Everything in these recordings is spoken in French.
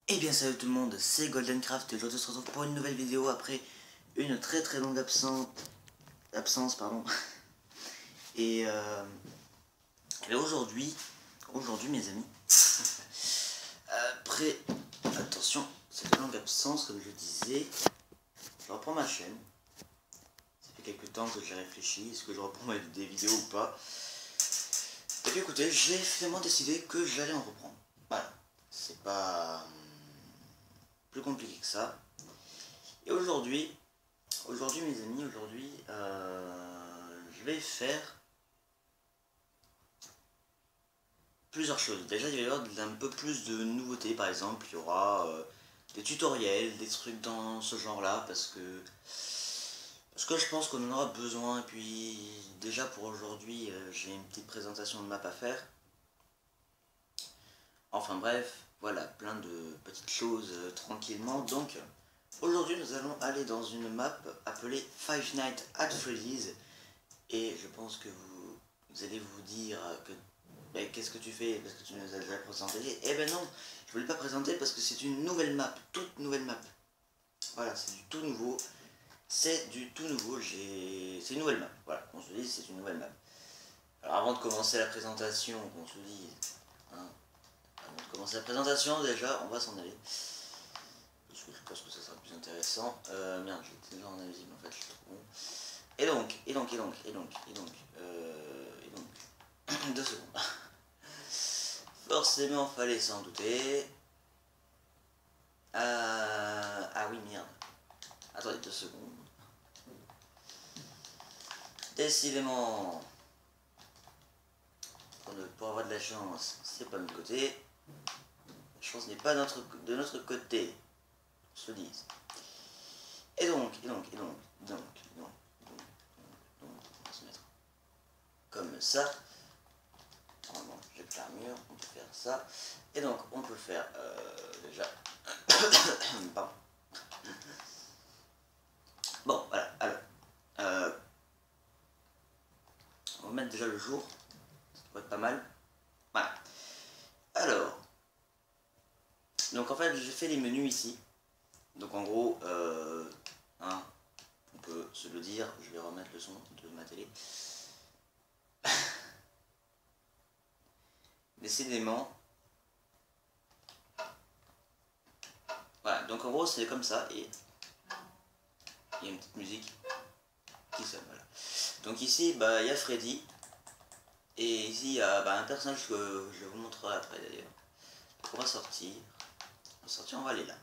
Eh bien salut tout le monde, c'est GoldenCraft et aujourd'hui on se retrouve pour une nouvelle vidéo après une très longue absence pardon. Et, euh, et aujourd'hui mes amis, après, attention, cette longue absence comme je disais, je reprends ma chaîne. Ça fait quelques temps que j'ai réfléchi, est-ce que je reprends des vidéos ou pas. Et puis écoutez, j'ai finalement décidé que j'allais en reprendre. Voilà, c'est pas plus compliqué que ça. Et aujourd'hui mes amis, je vais faire plusieurs choses. Déjà il va y avoir un peu plus de nouveautés, par exemple il y aura des tutoriels, des trucs dans ce genre là, parce que je pense qu'on en aura besoin. Et puis déjà pour aujourd'hui j'ai une petite présentation de map à faire. Enfin bref, voilà, plein de petites choses tranquillement. Donc aujourd'hui nous allons aller dans une map appelée Five Nights at Freddy's. Et je pense que vous allez vous dire que qu'est-ce que tu fais parce que tu nous as déjà présenté. Eh ben non, je ne voulais pas présenter parce que c'est une nouvelle map, toute nouvelle map. Voilà, c'est du tout nouveau. C'est du tout nouveau, c'est une nouvelle map. Voilà, qu'on se dise, c'est une nouvelle map. Alors avant de commencer la présentation, qu'on se dise, hein, avant de commencer la présentation déjà, on va s'en aller. Parce que je pense que ça sera plus intéressant. Merde, j'étais déjà en invisible en fait, je suis trop bon. Et donc, 2 secondes. Forcément, fallait s'en douter. Ah oui, merde. Attendez 2 secondes. Décidément, pour avoir de la chance, c'est pas de notre côté. La chance n'est pas de notre côté, on se le dise. Donc, on va se mettre comme ça. Normalement, j'ai plus l'armure, on peut faire ça. Et donc, on peut faire déjà. Pardon. Bon, voilà, alors. On va mettre déjà le jour, ça pourrait être pas mal. Voilà. Alors, donc en fait, j'ai fait les menus ici. Donc en gros, hein, on peut se le dire, je vais remettre le son de ma télé. Décidément. Voilà, donc en gros, c'est comme ça et il y a une petite musique qui sonne, voilà. Donc ici, bah, il y a Freddy. Et ici, il y a un personnage que je vous montrerai après d'ailleurs. Donc on va sortir. On va aller là.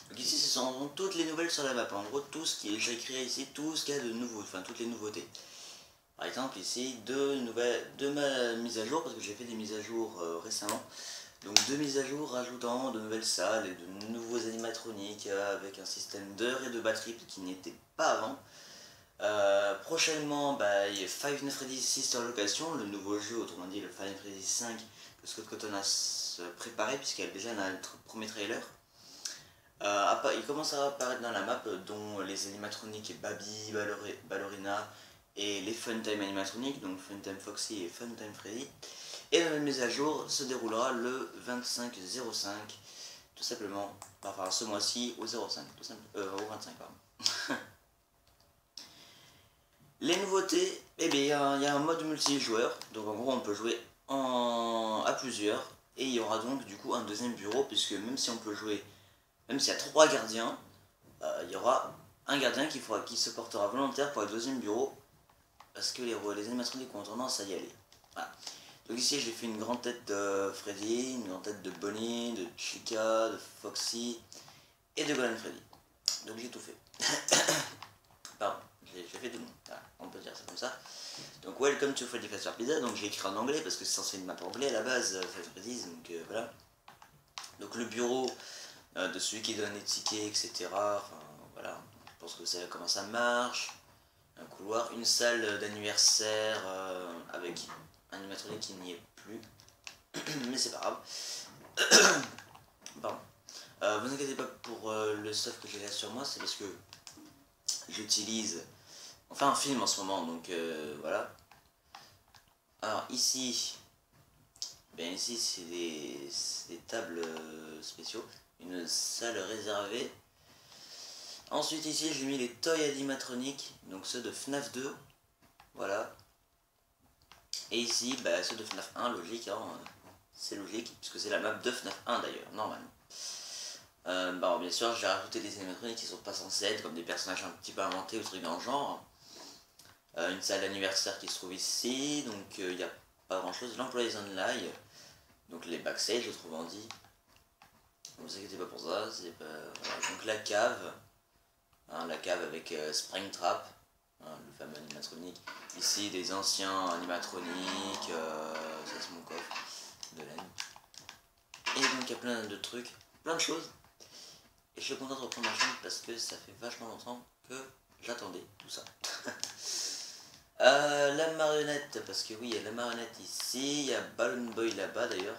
Donc ici, ce sont toutes les nouvelles sur la map. En gros, tout ce qui est, j'ai écrit ici, tout ce qu'il y a de nouveau, enfin toutes les nouveautés. Par exemple, ici, deux mises à jour, parce que j'ai fait des mises à jour récemment. Donc 2 mises à jour rajoutant de nouvelles salles et de nouveaux animatroniques avec un système d'heures et de batterie qui n'était pas avant. Prochainement, il y a Five Nights at Freddy's 6 sur location, le nouveau jeu, autrement dit le Five Nights at Freddy's 5 que Scott Cotton a préparé puisqu'il y a déjà un premier trailer. Il commence à apparaître dans la map, dont les animatroniques Baby, Ballerina et les Funtime animatroniques, donc Funtime Foxy et Funtime Freddy. Et la mise à jour se déroulera le 25/05, tout simplement, enfin ce mois-ci au 05, au 25 pardon. Les nouveautés, eh bien il y a un mode multijoueur, donc en gros on peut jouer à plusieurs, et il y aura donc du coup un deuxième bureau, puisque même si on peut jouer, même s'il y a 3 gardiens, il y aura un gardien qui se portera volontaire pour le deuxième bureau, parce que les animatroniques ont tendance à y aller. Voilà. Donc ici j'ai fait une grande tête de Freddy, une grande tête de Bonnie, de Chica, de Foxy et de Golden Freddy. Donc j'ai tout fait. Pardon, j'ai fait tout le monde. Voilà, on peut dire ça comme ça. Donc Welcome to Freddy Fazbear's Pizza, donc j'ai écrit en anglais parce que c'est censé être une map anglais à la base, Freddy's, donc voilà. Donc le bureau de celui qui donne les tickets, etc. Enfin voilà, je pense que vous savez comment ça marche. Un couloir, une salle d'anniversaire avec un animatronique qui n'y est plus. Mais c'est pas grave. Pardon. Vous inquiétez pas pour le stuff que j'ai là sur moi, c'est parce que j'utilise enfin un film en ce moment, donc voilà. Alors ici, Bien ici c'est des tables spéciaux, une salle réservée. Ensuite ici j'ai mis les toys animatroniques, donc ceux de FNAF 2, voilà. Et ici bah, ceux de FNAF 1, logique, hein, c'est logique, puisque c'est la map de FNAF 1 d'ailleurs, normalement. Bon, bien sûr j'ai rajouté des animatroniques qui sont pas censés être comme des personnages un petit peu inventés ou trucs dans le genre. Une salle d'anniversaire qui se trouve ici, donc il n'y a pas grand chose. L'employees online, donc les backstage autrement dit. Ne vous inquiétez pas pour ça, c'est pas... Voilà. Donc la cave avec Springtrap, hein, le fameux animatronique. Ici des anciens animatroniques, ça c'est mon coffre de laine. Et donc il y a plein de trucs, plein de choses. Et je suis content de reprendre ma chaîne parce que ça fait vachement longtemps que j'attendais tout ça. La marionnette, parce que oui, il y a la marionnette ici, il y a Balloon Boy là-bas d'ailleurs.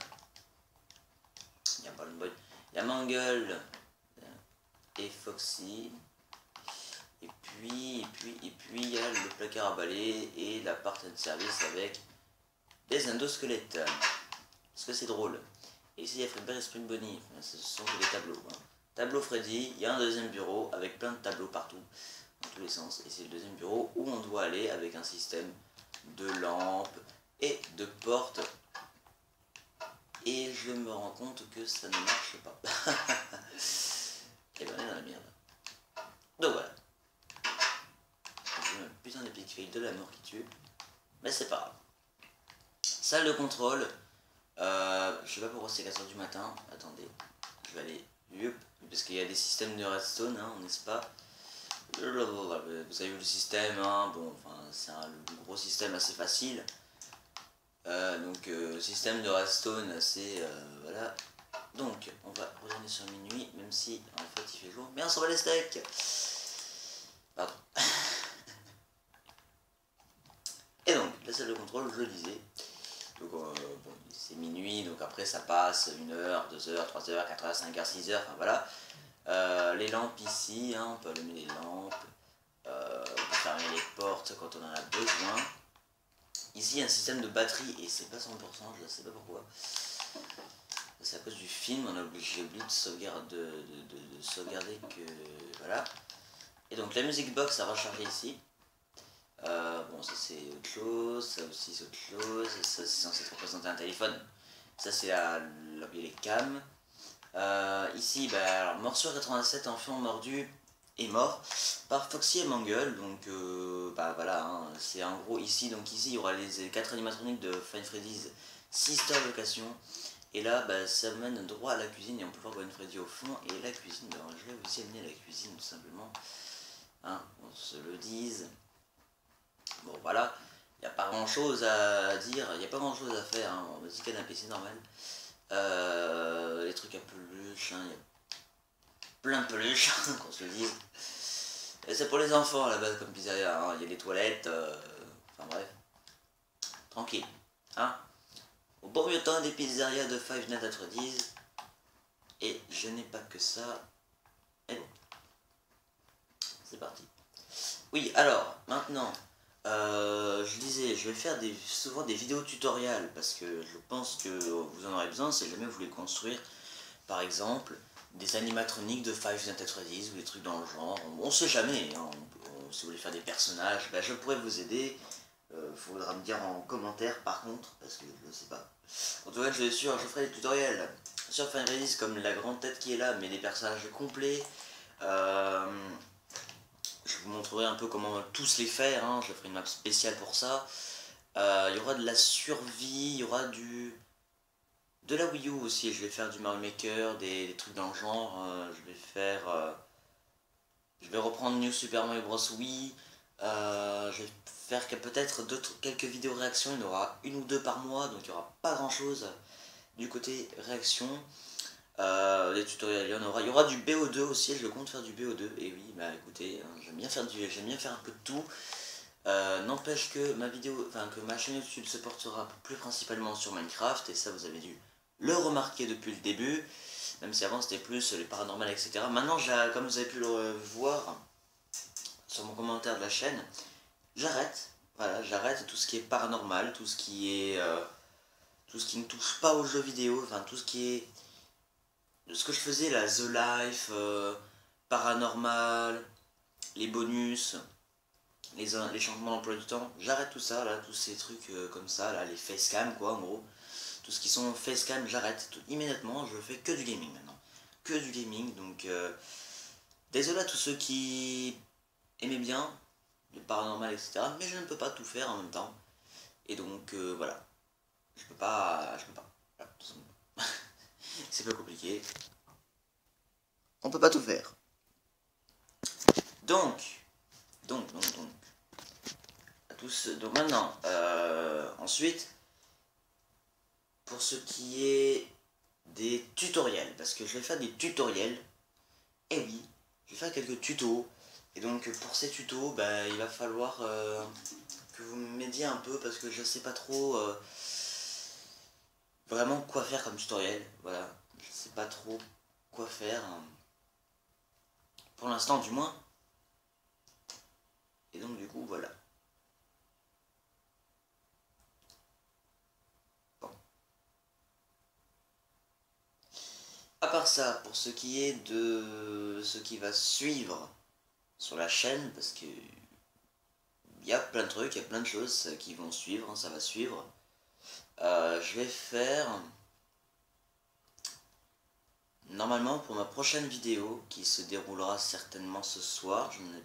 Il y a Balloon Boy, il y a Mangle et Foxy. Et puis il y a le placard à balai et la partie de service avec des endosquelettes. Parce que c'est drôle. Et ici il y a Fredbear et Spring Bonnie, enfin, ce sont que des tableaux. Hein. Tableau Freddy, il y a un deuxième bureau avec plein de tableaux partout, dans tous les sens. Et c'est le deuxième bureau où on doit aller avec un système de lampes et de portes. Et je me rends compte que ça ne marche pas. Et ben on est dans la merde. Donc voilà. J'ai un putain d'épic fail de la mort qui tue. Mais c'est pas grave. Salle de contrôle. Je sais pas pourquoi c'est 4h du matin. Attendez. Je vais aller. Yup. Parce qu'il y a des systèmes de redstone, hein, n'est-ce pas? Vous avez vu le système, hein, bon, enfin, c'est un gros système assez facile. Système de redstone assez, voilà. Donc, on va retourner sur minuit, même si, en fait, il fait jour. Mais on s'en va les steaks. Pardon. Et donc, la salle de contrôle, je le disais. Donc, bon, c'est minuit, donc après, ça passe 1h, 2h, 3h, 4h, 5h, 6h, enfin voilà. Les lampes ici, hein, on peut allumer les lampes. On peut fermer les portes quand on en a besoin. Ici, il y a un système de batterie et c'est pas 100%, je ne sais pas pourquoi. C'est à cause du film, j'ai oublié de sauvegarder que... Voilà. Et donc la music box à recharger ici. Bon, ça c'est autre chose, ça aussi c'est autre chose, ça c'est censé représenter un téléphone. Ça c'est les cams. Ici, alors, morsure 87, enfant mordu est mort par Foxy et Mangle, donc voilà, hein, c'est en gros ici, donc ici il y aura les 4 animatroniques de Five Freddy's Sister Location, et là ça mène droit à la cuisine et on peut voir Gwen Freddy au fond, et la cuisine, alors je vais aussi amener la cuisine tout simplement, hein, on se le dise, bon voilà, il n'y a pas grand chose à dire, il n'y a pas grand chose à faire, hein, on va dire canapé c'est normal, les trucs à peluche, hein, il y a plein de peluches, qu'on se le dise. Et c'est pour les enfants à la base comme pizzeria, hein. Il y a des toilettes, enfin bref. Tranquille. Hein, au bon vieux temps des pizzerias de Five Nights at Freddy's. Et je n'ai pas que ça. Et bon. C'est parti. Oui, alors, maintenant, je disais, je vais faire souvent des vidéos tutoriels parce que je pense que vous en aurez besoin si jamais vous voulez construire, par exemple, des animatroniques de Five Nights at Freddy's ou des trucs dans le genre. On sait jamais, hein, si vous voulez faire des personnages, je pourrais vous aider. Faudra me dire en commentaire par contre, parce que je ne sais pas. En tout cas, je suis sûr, je ferai des tutoriels sur Five Freddy's comme la grande tête qui est là, mais des personnages complets. Je vous montrerai un peu comment tous les faire, hein. Je ferai une map spéciale pour ça. Il y aura de la survie, il y aura de la Wii U aussi, je vais faire du Mario Maker, des trucs dans le genre, je vais reprendre New Super Mario Bros. Wii, je vais faire peut-être quelques vidéos réactions, il y en aura une ou deux par mois, donc il n'y aura pas grand chose du côté réaction. Les tutoriels, il y aura du BO2 aussi, je compte faire du BO2, et oui, écoutez, hein, j'aime bien faire un peu de tout. N'empêche que que ma chaîne YouTube se portera plus principalement sur Minecraft, et ça vous avez dû le remarquer depuis le début, même si avant c'était plus les paranormales, etc. Maintenant, comme vous avez pu le voir sur mon commentaire de la chaîne, j'arrête, voilà, j'arrête tout ce qui est paranormal, tout ce qui tout ce qui ne touche pas aux jeux vidéo, enfin tout ce qui est... Ce que je faisais là, The Life, Paranormal, les bonus, les changements d'emploi du temps, j'arrête tout ça là, tous ces trucs comme ça, là, les facecam quoi en gros. Tout ce qui sont facecam, j'arrête immédiatement, je fais que du gaming maintenant. Que du gaming, donc désolé à tous ceux qui aimaient bien le paranormal, etc. Mais je ne peux pas tout faire en même temps. Et donc voilà. Je peux pas. Voilà, tout simplement. C'est pas compliqué. On peut pas tout faire. Donc. À tous. Donc maintenant. Ensuite. Pour ce qui est des tutoriels. Parce que je vais faire des tutoriels. Et oui. Je vais faire quelques tutos. Et donc pour ces tutos, bah, il va falloir que vous m'aidiez un peu parce que je sais pas trop vraiment quoi faire comme tutoriel. Voilà, je sais pas trop quoi faire pour l'instant du moins. Et donc du coup voilà. Bon. À part ça, pour ce qui est de ce qui va suivre sur la chaîne, parce que il y a plein de trucs, il y a plein de choses qui vont suivre, hein, ça va suivre. Je vais faire normalement pour ma prochaine vidéo qui se déroulera certainement ce soir, je ne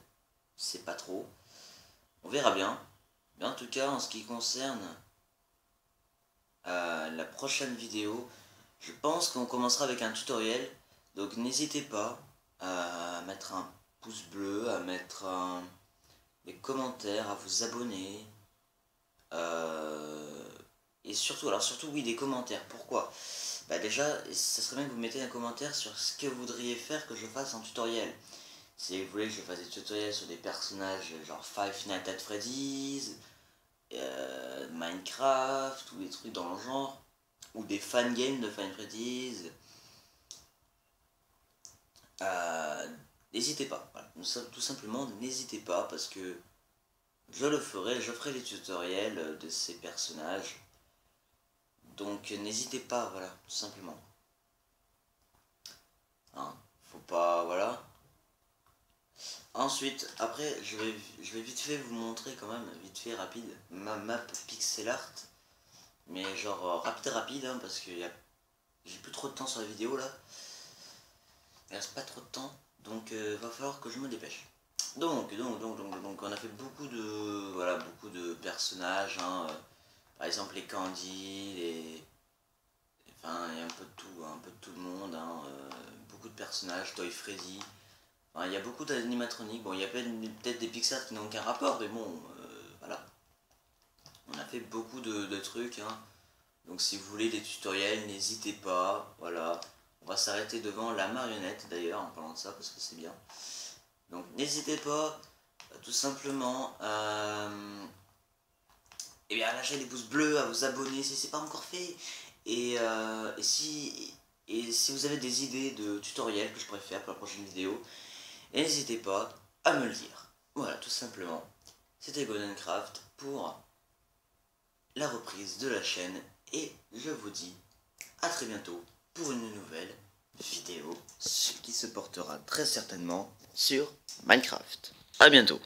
sais pas trop, on verra bien. Mais en tout cas en ce qui concerne la prochaine vidéo, je pense qu'on commencera avec un tutoriel, donc n'hésitez pas à mettre un pouce bleu, à mettre des commentaires, à vous abonner, et surtout, alors surtout oui des commentaires, pourquoi? Bah déjà, ça serait bien que vous mettiez un commentaire sur ce que vous voudriez faire que je fasse en tutoriel. Si vous voulez que je fasse des tutoriels sur des personnages genre Five Nights at Freddy's, Minecraft, ou des trucs dans le genre, ou des fangames de Five Freddy's, n'hésitez pas, voilà. Tout simplement n'hésitez pas parce que je le ferai, je ferai les tutoriels de ces personnages. Donc n'hésitez pas, voilà, tout simplement. Hein, faut pas, voilà. Ensuite, après, je vais vite fait vous montrer quand même, vite fait, rapide, ma map pixel art. Mais genre rapide, hein, parce que j'ai plus trop de temps sur la vidéo là. Il reste pas trop de temps, donc va falloir que je me dépêche. Donc, on a fait beaucoup de, voilà, beaucoup de personnages, hein, par exemple les Candy, enfin, il y a un peu de tout, hein, un peu de tout le monde, hein, beaucoup de personnages, Toy Freddy. Enfin, il y a beaucoup d'animatroniques. Bon, il y a peut-être des Pixar qui n'ont aucun rapport, mais bon, voilà. On a fait beaucoup de trucs, hein. Donc si vous voulez des tutoriels, n'hésitez pas, voilà. On va s'arrêter devant la marionnette d'ailleurs, en parlant de ça, parce que c'est bien. Donc n'hésitez pas, tout simplement, et bien à lâcher des pouces bleus, à vous abonner si c'est pas encore fait. Et si vous avez des idées de tutoriels que je pourrais faire pour la prochaine vidéo, n'hésitez pas à me le dire. Voilà, tout simplement. C'était GoldenCraft pour la reprise de la chaîne. Et je vous dis à très bientôt pour une nouvelle vidéo qui se portera très certainement sur Minecraft. A bientôt.